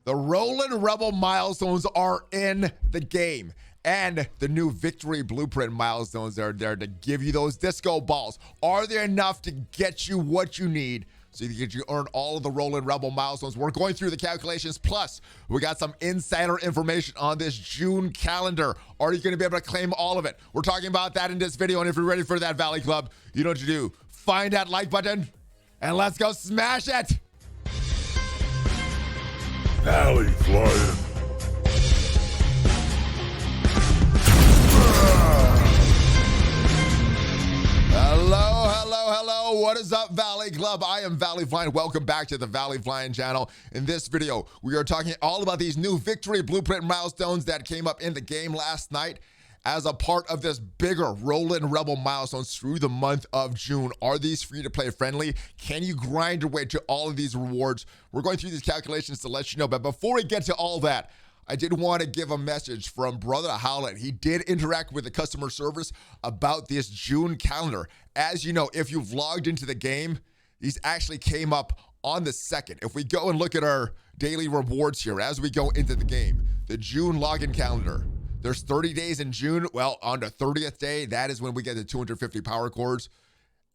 The Rolling Rebel milestones are in the game. And the new victory blueprint milestones are there to give you those disco balls. Are they enough to get you what you need so you can earn all of the Rolling Rebel milestones? We're going through the calculations. Plus, we got some insider information on this June calendar. Are you going to be able to claim all of it? We're talking about that in this video. And if you're ready for that, Valley Club, you know what to do. Find that like button and let's go smash it. ValleyFlyin. Hello. What is up, Valley Club? I am ValleyFlyin. Welcome back to the ValleyFlyin channel. In this video, we are talking all about these new victory blueprint milestones that came up in the game last night as a part of this bigger Rolling Rebel milestones through the month of June. Are these free to play friendly? Can you grind your way to all of these rewards? We're going through these calculations to let you know. But before we get to all that, I did want to give a message from Brother Howlett. He did interact with the customer service about this June calendar. As you know, if you've logged into the game, these actually came up on the 2nd. If we go and look at our daily rewards here as we go into the game, the June login calendar, there's 30 days in June. Well, on the 30th day, that is when we get the 250 power cores.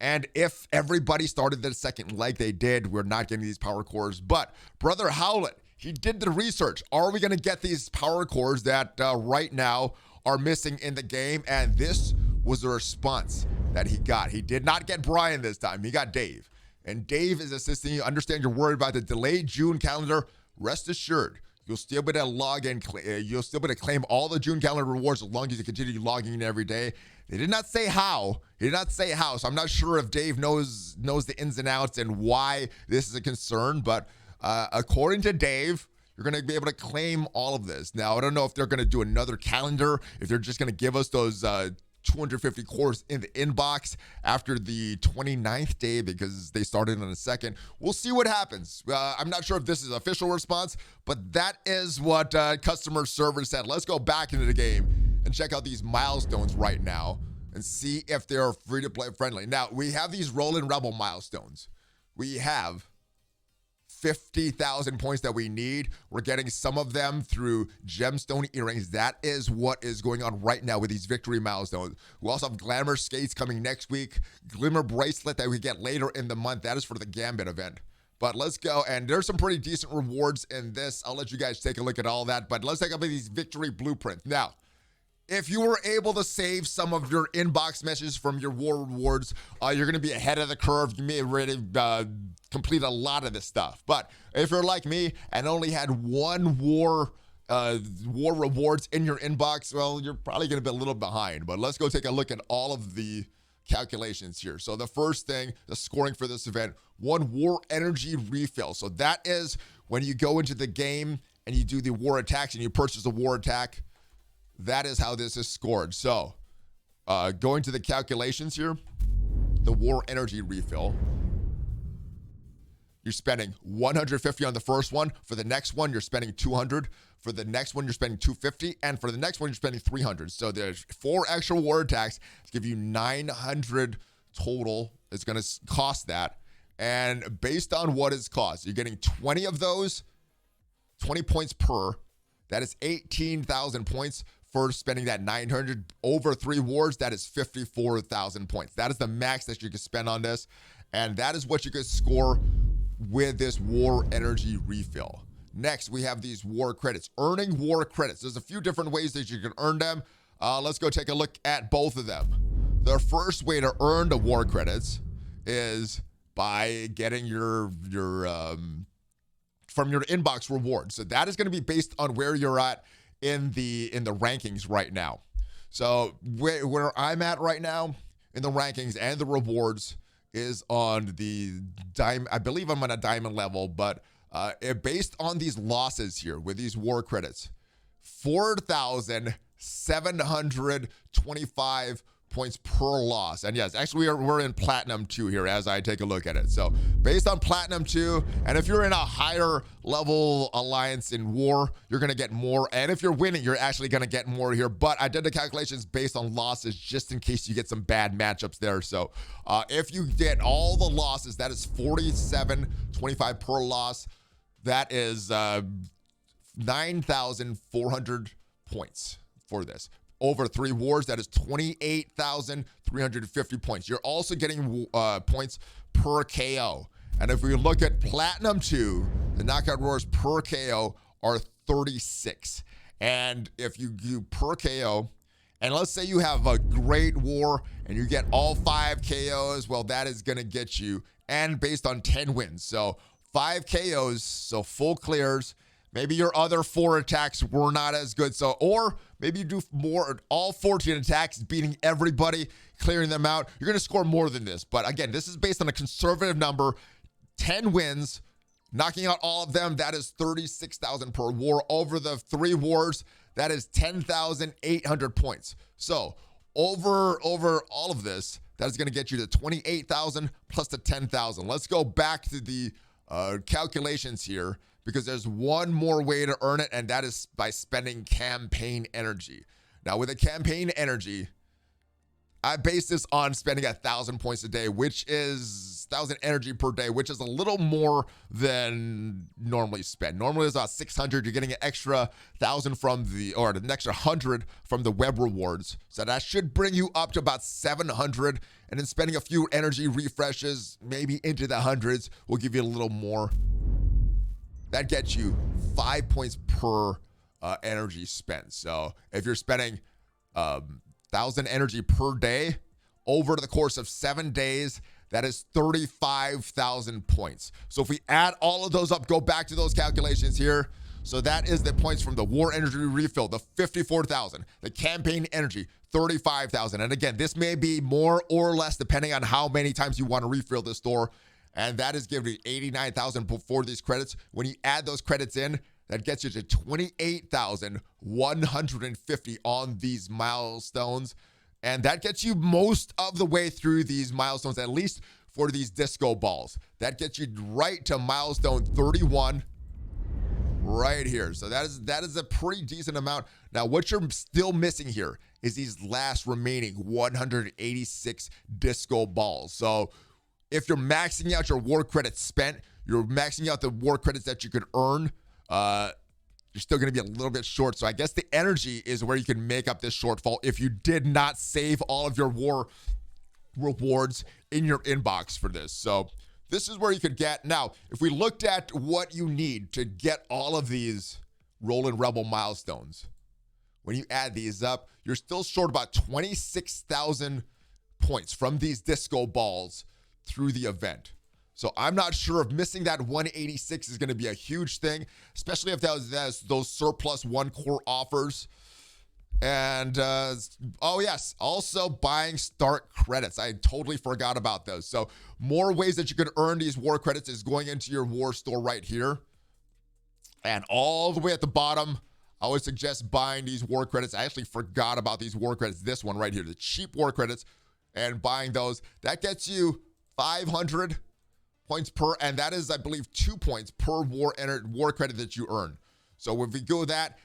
And if everybody started the 2nd like they did, we're not getting these power cores. But Brother Howlett, he did the research. Are we going to get these power cores that right now are missing in the game? And this was the response that he got. He did not get Brian this time. He got Dave. And Dave is assisting you. Understand you're worried about the delayed June calendar. Rest assured, you'll still be able to log in. You'll still be able to claim all the June calendar rewards as long as you continue logging in every day. They did not say how. He did not say how. So I'm not sure if Dave knows the ins and outs and why this is a concern. But according to Dave, you're going to be able to claim all of this. Now, I don't know if they're going to do another calendar, if they're just going to give us those 250 cores in the inbox after the 29th day because they started on the 2nd. We'll see what happens. I'm not sure if this is an official response, but that is what customer service said. Let's go back into the game and check out these milestones right now and see if they're free to play friendly. Now, we have these Rolling Rebel milestones. We have 50,000 points that we need. We're getting some of them through gemstone earrings. That is what is going on right now with these victory milestones. We also have glamour skates coming next week. Glimmer bracelet that we get later in the month. That is for the Gambit event. But let's go. And there's some pretty decent rewards in this. I'll let you guys take a look at all that. But let's take a look at these victory blueprints. Now, if you were able to save some of your inbox messages from your war rewards, you're going to be ahead of the curve. You may have already complete a lot of this stuff. But if you're like me and only had one war rewards in your inbox, well, you're probably going to be a little behind. But let's go take a look at all of the calculations here. So the first thing, the scoring for this event, 1 war energy refill. So that is when you go into the game and you do the war attacks and you purchase a war attack. That is how this is scored. So going to the calculations here, the war energy refill, you're spending 150 on the first one. For the next one, you're spending 200. For the next one, you're spending 250. And for the next one, you're spending 300. So there's 4 extra war attacks to give you 900 total. It's going to cost that. And based on what it's cost, you're getting 20 of those, 20 points per. That is 18,000 points for spending that 900 over 3 wars. That is 54,000 points. That is the max that you can spend on this. And that is what you can score with this war energy refill. Next, we have these war credits. Earning war credits. There's a few different ways that you can earn them. Let's go take a look at both of them. The first way to earn the war credits is by getting your from your inbox rewards. So that is going to be based on where you're at in the rankings right now. So where I'm at right now in the rankings and the rewards is on the diamond. I believe I'm on a diamond level, but based on these losses here with these war credits, 4,725 points per loss. And yes, actually we're in platinum 2 here as I take a look at it. So based on platinum 2, and if you're in a higher level alliance in war, you're going to get more. And if you're winning, you're actually going to get more here. But I did the calculations based on losses just in case you get some bad matchups there. So if you get all the losses, that is 47.25 per loss. That is 9,400 points for this. Over 3 wars, that is 28,350 points. You're also getting points per KO. And if we look at Platinum 2, the knockout wars per KO are 36. And if you do per KO, and let's say you have a great war and you get all 5 KOs, well, that is going to get you, and based on 10 wins. So 5 KOs, so full clears. Maybe your other 4 attacks were not as good. So, or maybe you do more, all 14 attacks, beating everybody, clearing them out. You're going to score more than this. But again, this is based on a conservative number, 10 wins, knocking out all of them. That is 36,000 per war. Over the 3 wars, that is 10,800 points. So over all of this, that is going to get you to 28,000 plus the 10,000. Let's go back to the calculations here, because there's one more way to earn it, and that is by spending campaign energy. Now, with a campaign energy, I base this on spending 1,000 points a day, which is 1,000 energy per day, which is a little more than normally spent. Normally it's about 600. You're getting an extra 1,000 from or an extra 100 from the web rewards. So that should bring you up to about 700. And then spending a few energy refreshes, maybe into the hundreds, will give you a little more. That gets you 5 points per energy spent. So if you're spending 1,000 energy per day over the course of 7 days, that is 35,000 points. So if we add all of those up, go back to those calculations here. So that is the points from the war energy refill, the 54,000, the campaign energy, 35,000. And again, this may be more or less depending on how many times you want to refill the store. And that is giving you 89,000 before these credits. When you add those credits in, that gets you to 28,150 on these milestones. And that gets you most of the way through these milestones, at least for these disco balls. That gets you right to milestone 31 right here. So that is a pretty decent amount. Now, what you're still missing here is these last remaining 186 disco balls. So if you're maxing out your war credits spent, you're maxing out the war credits that you could earn, you're still going to be a little bit short. So I guess the energy is where you can make up this shortfall if you did not save all of your war rewards in your inbox for this. So this is where you could get. Now, if we looked at what you need to get all of these Roland Rebel milestones, when you add these up, you're still short about 26,000 points from these disco balls through the event. So I'm not sure if missing that 186 is going to be a huge thing, especially if that's those surplus 1 core offers. And oh yes, also buying start credits. I totally forgot about those. So more ways that you could earn these war credits is going into your war store right here. And all the way at the bottom, I would suggest buying these war credits. I actually forgot about these war credits. This one right here, the cheap war credits, and buying those. That gets you 500 points per, and that is, I believe, 2 points per war credit that you earn. So if we go that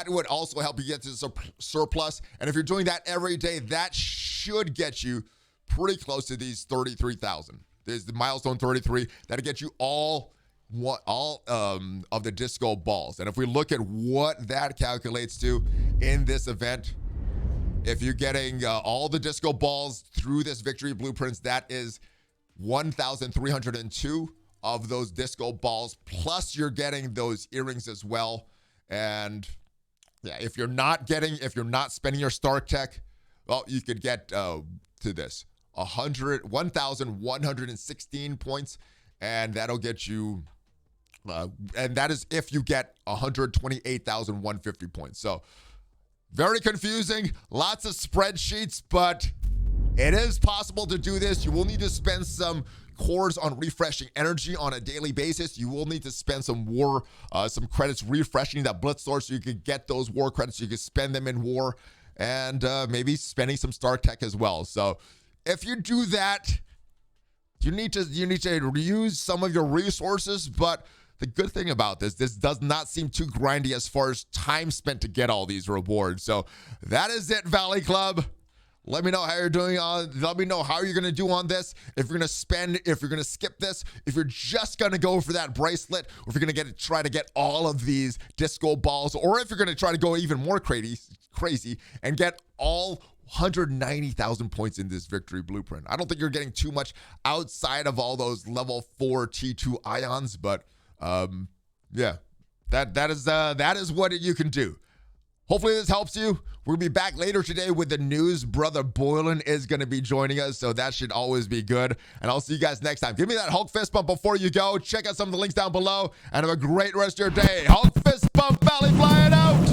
would also help you get to the surplus. And if you're doing that every day, that should get you pretty close to these 33,000. There's the milestone 33. That'll get you all of the disco balls. And if we look at what that calculates to in this event, if you're getting all the disco balls through this victory blueprints, that is 1,302 of those disco balls, plus you're getting those earrings as well. And yeah, if you're not spending your Stark Tech, well, you could get to this 1,116 points, and that'll get you and that is if you get 128,150 points. So very confusing, lots of spreadsheets, but it is possible to do this. You will need to spend some cores on refreshing energy on a daily basis. You will need to spend some credits refreshing that blitz store so you could get those war credits. You could spend them in war, and maybe spending some Star Tech as well. So if you do that, you need to reuse some of your resources. But the good thing about this does not seem too grindy as far as time spent to get all these rewards. So that is it, Valley Club. Let me know how you're doing let me know how you're gonna do on this. If you're gonna spend, if you're gonna skip this, if you're just gonna go for that bracelet, or if you're gonna try to get all of these disco balls, or if you're gonna try to go even more crazy and get all 190,000 points in this victory blueprint. I don't think you're getting too much outside of all those level 4 T2 ions, but yeah, that is what you can do. Hopefully this helps you. We'll be back later today with the news. Brother Boylan is going to be joining us, so that should always be good. And I'll see you guys next time. Give me that Hulk fist bump before you go. Check out some of the links down below, and have a great rest of your day. Hulk fist bump, ValleyFlyin out.